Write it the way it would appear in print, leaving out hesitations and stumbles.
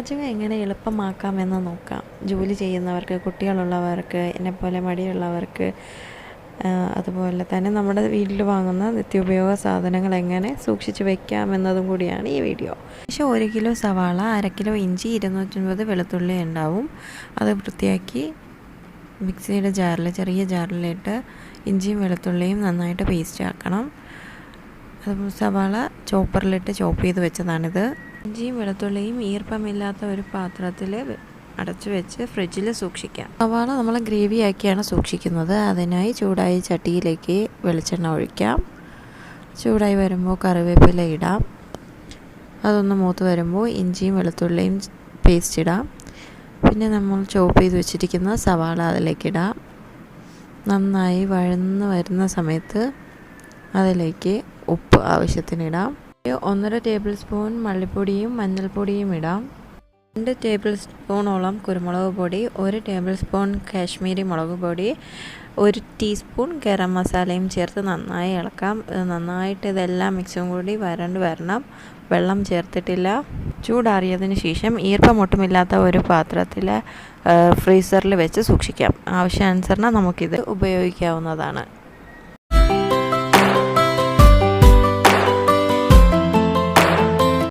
പാചകം എങ്ങനെ എളുപ്പമാക്കാമെന്ന് നോക്കാം. ജോലി ചെയ്യുന്നവർക്ക്, കുട്ടികളുള്ളവർക്ക്, എന്നെപ്പോലെ മടിയുള്ളവർക്ക്, അതുപോലെ തന്നെ നമ്മുടെ വീട്ടിൽ വാങ്ങുന്ന നിത്യോപയോഗ സാധനങ്ങൾ എങ്ങനെ സൂക്ഷിച്ച് വെക്കാമെന്നതും കൂടിയാണ് ഈ വീഡിയോ. പക്ഷേ 1 കിലോ സവാള, 1/2 കിലോ ഇഞ്ചി, 250 വെളുത്തുള്ളി ഉണ്ടാവും. അത് വൃത്തിയാക്കി മിക്സിയുടെ ജാറിൽ, ചെറിയ ജാറിലിട്ട് ഇഞ്ചിയും വെളുത്തുള്ളിയും നന്നായിട്ട് പേസ്റ്റ് ആക്കണം. സവാള ചോപ്പറിലിട്ട് ചോപ്പ് ചെയ്ത് വെച്ചതാണിത്. ഇഞ്ചിയും വെളുത്തുള്ളിയും ഈർപ്പമില്ലാത്ത ഒരു പാത്രത്തിൽ അടച്ചു വെച്ച് ഫ്രിഡ്ജിൽ സൂക്ഷിക്കാം. സവാള നമ്മൾ ഗ്രേവി ആക്കിയാണ് സൂക്ഷിക്കുന്നത്. അതിനായി ചൂടായ ചട്ടിയിലേക്ക് വെളിച്ചെണ്ണ ഒഴിക്കാം. ചൂടായി വരുമ്പോൾ കറിവേപ്പില ഇടാം. അതൊന്ന് മൂത്ത് വരുമ്പോൾ ഇഞ്ചിയും വെളുത്തുള്ളിയും പേസ്റ്റ് ഇടാം. പിന്നെ നമ്മൾ ചോപ്പ് ചെയ്ത് വെച്ചിരിക്കുന്ന സവാള അതിലേക്കിടാം. നന്നായി വഴന്ന് വരുന്ന സമയത്ത് അതിലേക്ക് ഉപ്പ് ആവശ്യത്തിനിടാം. 1.5 ടേബിൾ സ്പൂൺ മല്ലിപ്പൊടിയും മഞ്ഞൾപ്പൊടിയും ഇടാം. 2 ടേബിൾ സ്പൂണോളം കുരുമുളക് പൊടി, 1 ടേബിൾ സ്പൂൺ കാശ്മീരി മുളക് പൊടി, 1 ടീസ്പൂൺ ഗരം മസാലയും ചേർത്ത് നന്നായി ഇളക്കാം. നന്നായിട്ട് ഇതെല്ലാം മിക്സും കൂടി വരണ്ട് വരണം. വെള്ളം ചേർത്തിട്ടില്ല. ചൂടാറിയതിന് ശേഷം ഈർപ്പമൊട്ടുമില്ലാത്ത ഒരു പാത്രത്തിൽ ഫ്രീസറിൽ വെച്ച് സൂക്ഷിക്കാം. ആവശ്യാനുസരണം നമുക്കിത് ഉപയോഗിക്കാവുന്നതാണ്.